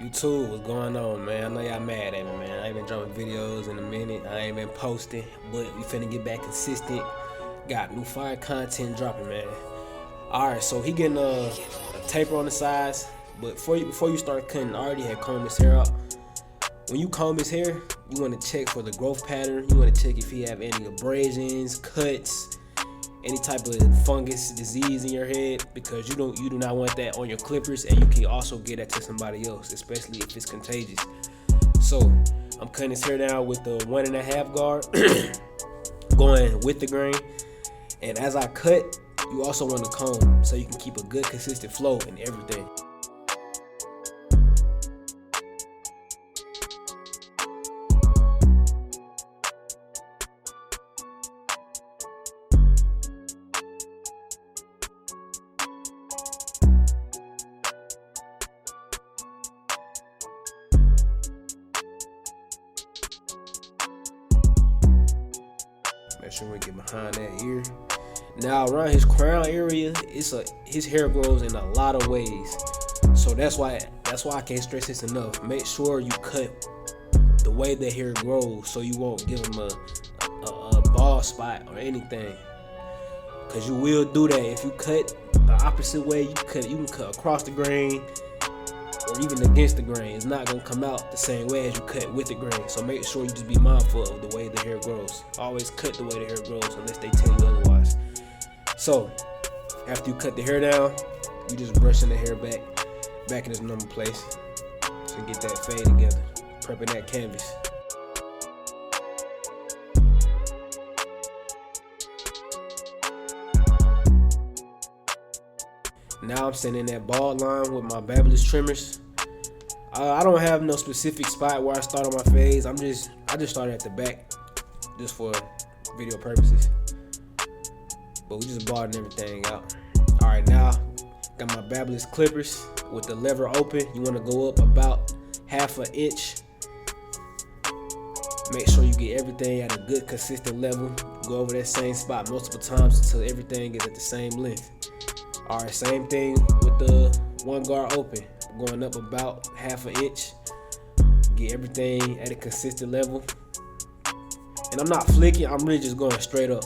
YouTube, what's going on, man? I know y'all mad at me, man. I ain't been dropping videos in a minute. I ain't been posting, but we finna get back consistent. Got new fire content dropping, man. Alright, so he getting a taper on the sides, but before you start cutting, I already had combed his hair out. When you comb his hair, you want to check for the growth pattern. You want to check if he have any abrasions, cuts, any type of fungus disease in your head, because you do not want that on your clippers, and you can also get that to somebody else, especially if it's contagious. So I'm cutting his hair down with the 1.5 guard going with the grain, and as I cut, you also want to comb so you can keep a good consistent flow in everything. Make sure we get behind that ear. Now around his crown area, his hair grows in a lot of ways. So that's why I can't stress this enough. Make sure you cut the way the hair grows, so you won't give him a bald spot or anything. Cause you will do that if you cut the opposite way. You can cut across the grain or even against the grain. It's not gonna come out the same way as you cut with the grain. So make sure you just be mindful of the way the hair grows. Always cut the way the hair grows unless they tell you otherwise. So after you cut the hair down, you just brushing the hair back in its normal place. So get that fade together, prepping that canvas. Now I'm sending that bald line with my babbleless trimmers. I don't have no specific spot where I start on my fades. I just started at the back just for video purposes. But we just balding everything out. Alright, now got my babbleless clippers with the lever open. You want to go up about 1/2 inch. Make sure you get everything at a good consistent level. Go over that same spot multiple times until everything is at the same length. Alright, same thing with the 1 guard open. Going up about 1/2 inch. Get everything at a consistent level. And I'm not flicking, I'm really just going straight up.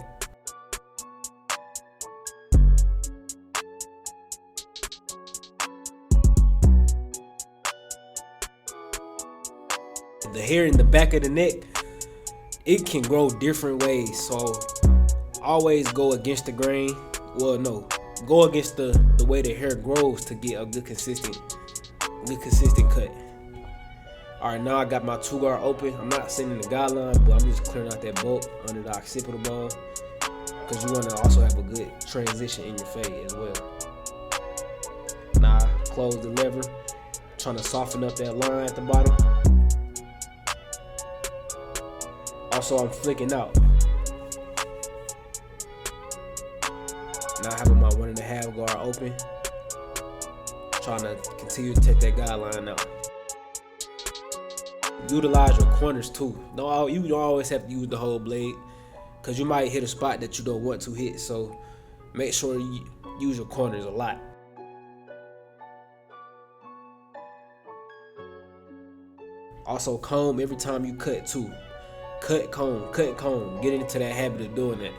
The hair in the back of the neck, it can grow different ways. So always go against the grain. Well, no. Go against the way the hair grows to get a good consistent cut. Alright, now I got my 2 guard open. I'm not sending the guideline, but I'm just clearing out that bolt under the occipital bone, because you want to also have a good transition in your fade as well. Now I close the lever, trying to soften up that line at the bottom. Also, I'm flicking out. Now I have my 1.5 guard open, trying to continue to take that guideline out. Utilize your corners too. You don't always have to use the whole blade, because you might hit a spot that you don't want to hit. So make sure you use your corners a lot. Also comb every time you cut too. Cut, comb, cut, comb. Get into that habit of doing that.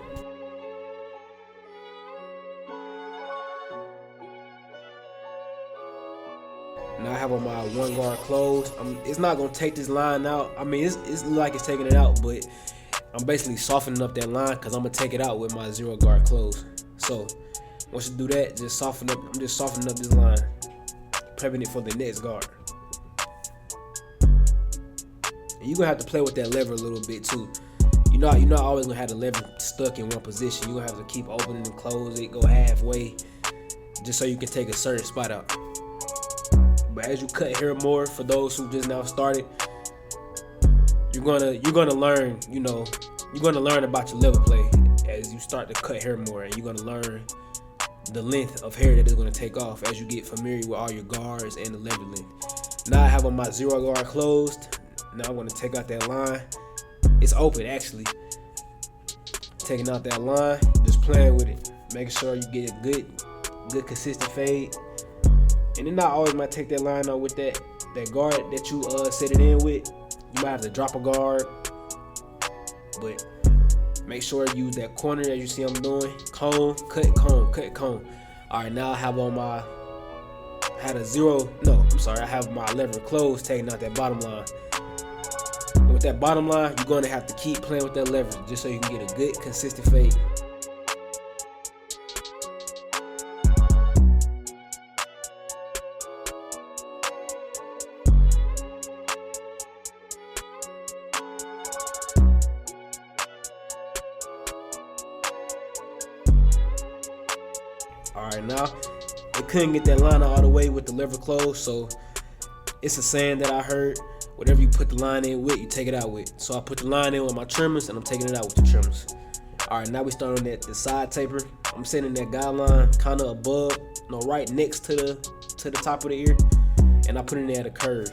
Now I have on my 1 guard closed. It's not gonna take this line out. I mean, it's like it's taking it out, but I'm basically softening up that line because I'm gonna take it out with my 0 guard closed. So once you do that, just soften up. I'm just softening up this line, prepping it for the next guard. And you're gonna have to play with that lever a little bit too. You're not always gonna have the lever stuck in one position. You're gonna have to keep opening and close it, go halfway, just so you can take a certain spot out. But as you cut hair more, for those who just now started, you're gonna learn, you're gonna learn about your level play as you start to cut hair more, and you're gonna learn the length of hair that it's gonna take off as you get familiar with all your guards and the lever length. Now I have on my 0 guard closed. Now I'm gonna take out that line. It's open actually. Taking out that line, just playing with it, making sure you get a good consistent fade. And then I always might take that line out with that that guard that you set it in with, you might have to drop a guard, but make sure you use that corner as you see I'm doing. Cone, cut, cone, cut, cone. All right, now I have on my, I have my lever closed, taking out that bottom line. And with that bottom line, you're going to have to keep playing with that lever just so you can get a good, consistent fade. Alright, now it couldn't get that line all the way with the lever closed, so it's a saying that I heard: whatever you put the line in with, you take it out with. So I put the line in with my trimmers, and I'm taking it out with the trimmers. Alright, now we starting at the side taper. I'm setting that guideline kind of above, right next to the top of the ear, and I put it in at a curve.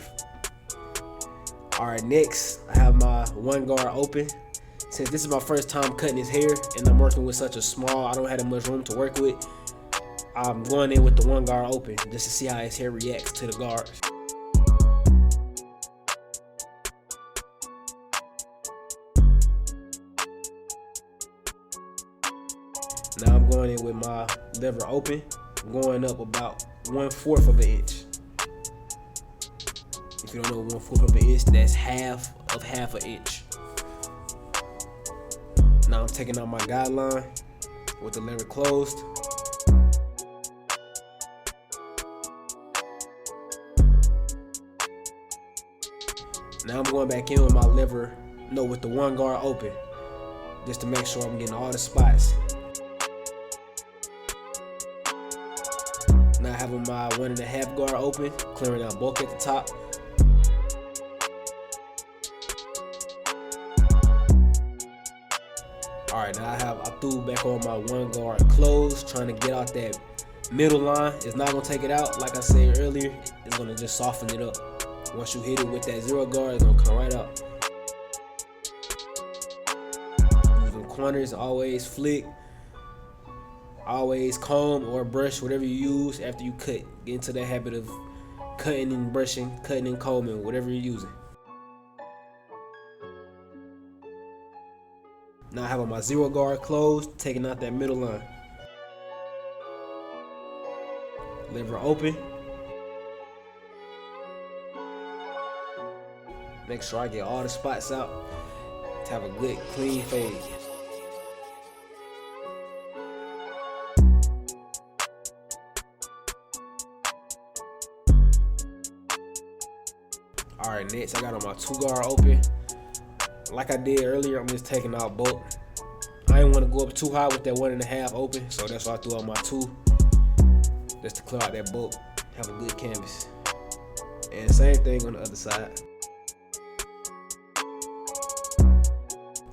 Alright, next I have my one guard open. Since this is my first time cutting his hair and I'm working with such a small, I don't have that much room to work with, I'm going in with the one guard open just to see how his hair reacts to the guards. Now I'm going in with my lever open, going up about 1/4 of an inch. If you don't know 1/4 of an inch, that's half an inch. Now I'm taking out my guideline with the lever closed. Now I'm going back in with my lever, with the one guard open, just to make sure I'm getting all the spots. Now having my 1.5 guard open, clearing out bulk at the top. Alright, now I threw back on my one guard closed, trying to get out that middle line. It's not gonna take it out, like I said earlier, it's gonna just soften it up. Once you hit it with that 0 guard, it's gonna come right out. Using corners, always flick, always comb or brush, whatever you use after you cut. Get into the habit of cutting and brushing, cutting and combing, whatever you're using. Now I have on my 0 guard closed, taking out that middle line. Lever open. Make sure I get all the spots out to have a good clean fade. Alright, next I got on my 2 guard open. Like I did earlier, I'm just taking out bulk. I didn't want to go up too high with that 1.5 open, so that's why I threw out my 2, just to clear out that bulk, have a good canvas. And same thing on the other side.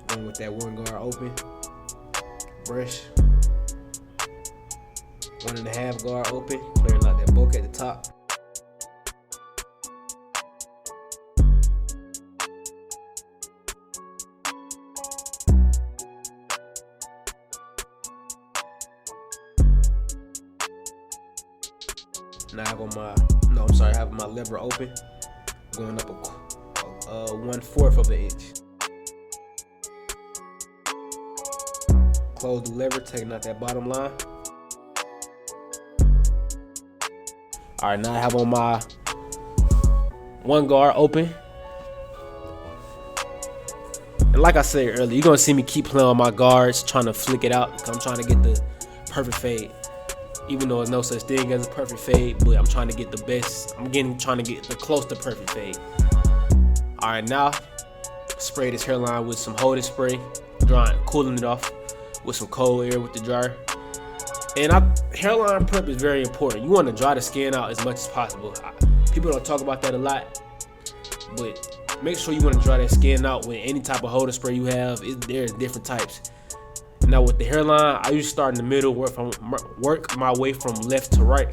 Going with that 1 guard open, brush, 1.5 guard open, clearing out that bulk at the top. Now I have my lever open, going up a 1/4 of an inch. Close the lever, taking out that bottom line. Alright, now I have on my 1 guard open. And like I said earlier, you're gonna see me keep playing on my guards, trying to flick it out, because I'm trying to get the perfect fade. Even though there's no such thing as a perfect fade, but I'm trying to get the best. Trying to get the close to perfect fade. Alright, now spray this hairline with some holding spray, cooling it off with some cold air with the dryer. And hairline prep is very important. You want to dry the skin out as much as possible. People don't talk about that a lot, but make sure you want to dry that skin out with any type of holding spray you have. There's different types. Now with the hairline, I usually start in the middle, work my way from left to right.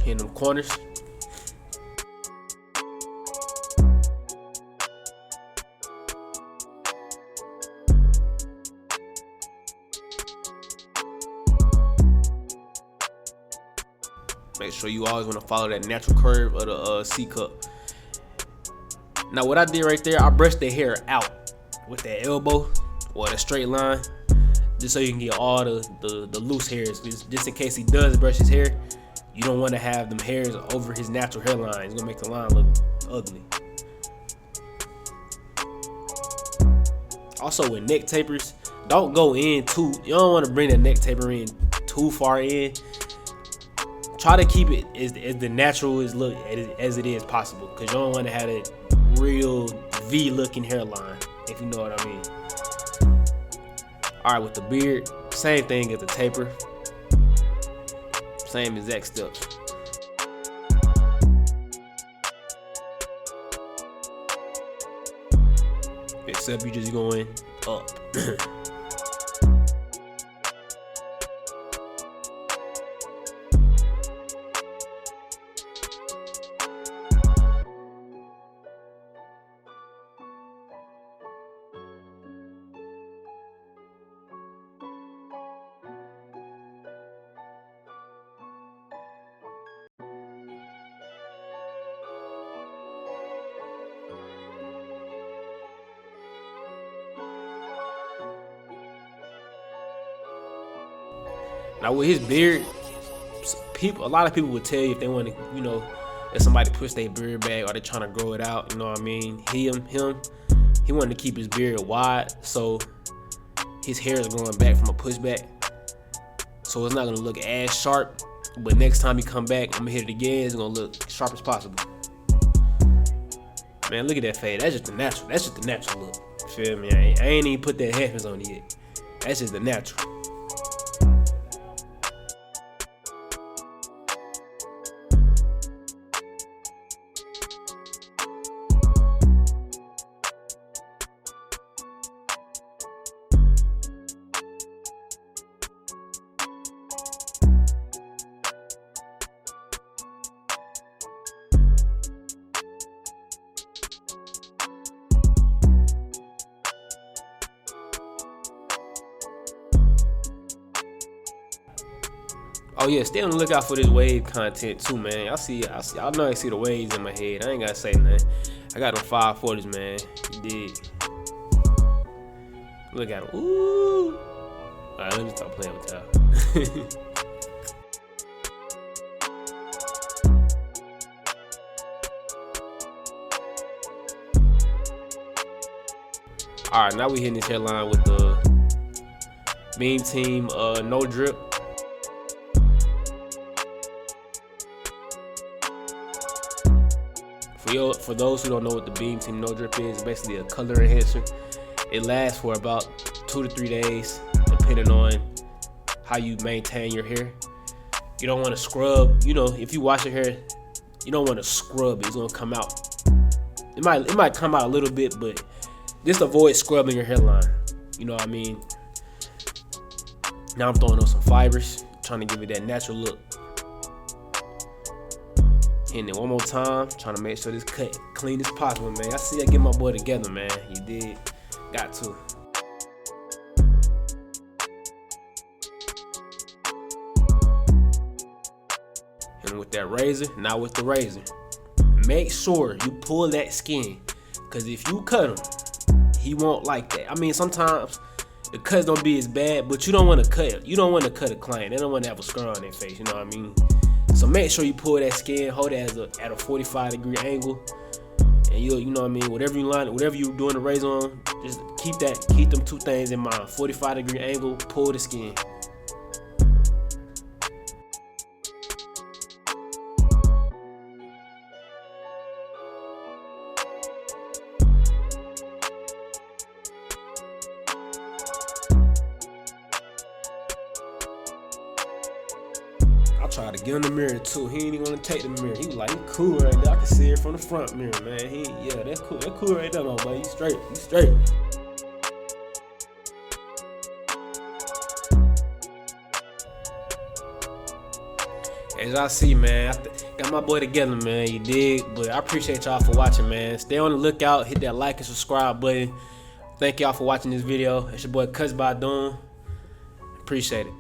Hitting them corners. Make sure you always want to follow that natural curve of the C cup. Now what I did right there, I brushed the hair out with that elbow or the straight line, just so you can get all the loose hairs. Just in case he does brush his hair, you don't want to have them hairs over his natural hairline. It's gonna make the line look ugly. Also with neck tapers, don't go in too, you don't want to bring the neck taper in too far in. Try to keep it as the natural as it is possible, because you don't want to have that real V looking hairline, if you know what I mean. Alright, with the beard, same thing as the taper. Same exact steps. Except you just going up. Now with his beard, a lot of people would tell you if they want to, you know, if somebody push their beard back or they're trying to grow it out, you know what I mean? He wanted to keep his beard wide, so his hair is growing back from a pushback. So it's not gonna look as sharp, but next time he come back, I'm gonna hit it again, it's gonna look sharp as possible. Man, look at that fade. That's just the natural. That's just the natural look. You feel me? I ain't even put that headphones on yet. That's just the natural. Oh yeah, stay on the lookout for this wave content too, man. I know I see the waves in my head. I ain't gotta say nothing. I got them 540s, man. You dig? Look at them. Ooh. Alright, let me stop playing with y'all. Alright, now we hitting this hairline with the Beam Team no drip. For those who don't know what the Beam Team No Drip is, it's basically a color enhancer. It lasts for about 2 to 3 days, depending on how you maintain your hair. You don't want to scrub. You know, if you wash your hair, you don't want to scrub it. It's gonna come out. It might come out a little bit, but just avoid scrubbing your hairline. You know what I mean? Now I'm throwing on some fibers, trying to give it that natural look. Hitting it one more time, trying to make sure this cut clean as possible, man. I see I get my boy together, man. You did. Got to. And with that razor, now with the razor, make sure you pull that skin. Because if you cut him, he won't like that. I mean, sometimes the cuts don't be as bad, but you don't want to cut it. You don't want to cut a client. They don't want to have a scar on their face, you know what I mean? So make sure you pull that skin, hold it at a 45-degree angle, and you know what I mean. Whatever you're doing the razor on, just keep them two things in mind. 45-degree angle, pull the skin. I tried to get in the mirror too. He ain't even want to take the mirror. He was like, "You cool right there. I can see it from the front mirror, man." Yeah, that's cool. That's cool right there, my boy. You straight. You straight. As y'all see, man, I got my boy together, man. You dig? But I appreciate y'all for watching, man. Stay on the lookout. Hit that like and subscribe button. Thank y'all for watching this video. It's your boy CUTSBYDOON. Appreciate it.